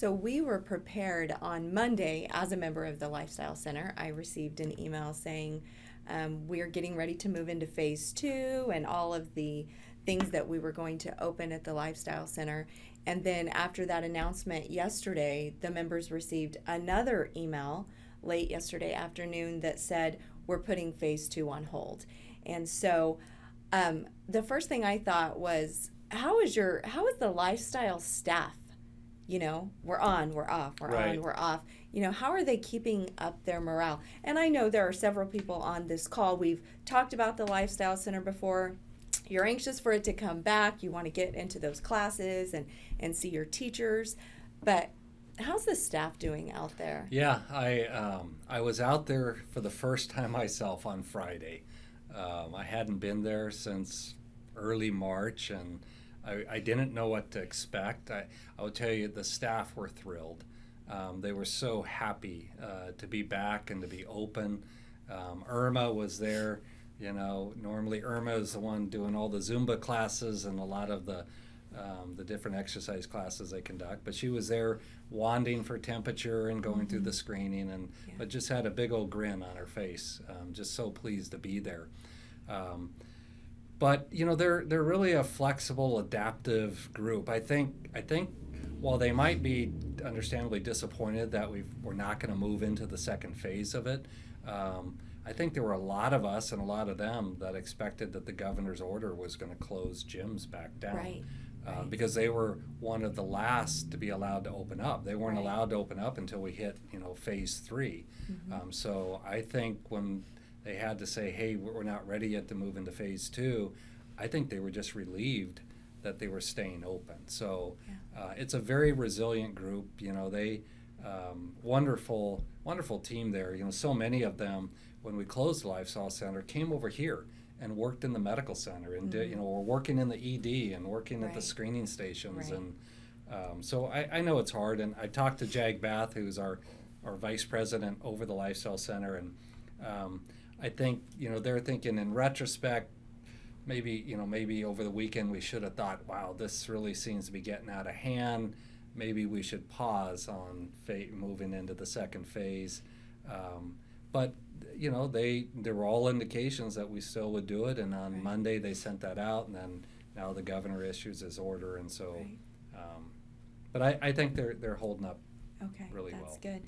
So we were prepared on Monday as a member of the Lifestyle Center. I received an email saying we're getting ready to move into phase two and all of the things that we were going to open at the Lifestyle Center. And then after that announcement yesterday, the members received another email late yesterday afternoon that said we're putting phase two on hold. And so the first thing I thought was, how is the lifestyle staff? We're on, we're off, we're on, Right. we're off. How are they keeping up their morale? And I know there are several people on this call. We've talked about the Lifestyle Center before. You're anxious for it to come back. You want to get into those classes and see your teachers. But how's the staff doing out there? Yeah, I was out there for the first time myself on Friday. I hadn't been there since early March, and I didn't know what to expect. I will tell you, the staff were thrilled. They were so happy to be back and to be open. Irma was there. Normally Irma is the one doing all the Zumba classes and a lot of the different exercise classes they conduct. But she was there wanding for temperature and going through the screening, but just had a big old grin on her face. Just so pleased to be there. But they're really a flexible, adaptive group. I think while they might be understandably disappointed that we're not going to move into the second phase of it, I think there were a lot of us and a lot of them that expected that the governor's order was going to close gyms back down. Right. Because they were one of the last to be allowed to open up. They weren't Right. allowed to open up until we hit, phase three. So I think when they had to say, hey, we're not ready yet to move into phase two, I think they were just relieved that they were staying open. So it's a very resilient group. They wonderful, wonderful team there. So many of them, when we closed the Lifestyle Center, came over here and worked in the medical center and did, were working in the ED and working at the screening stations. Right. And so I know it's hard. And I talked to Jag Bath, who's our vice president over the Lifestyle Center, and I think they're thinking in retrospect, maybe over the weekend we should have thought, wow, this really seems to be getting out of hand. Maybe we should pause on moving into the second phase. But there were all indications that we still would do it, and on Monday they sent that out, and then now the governor issues his order, and so. Right. But I think they're holding up Okay, really that's well. good.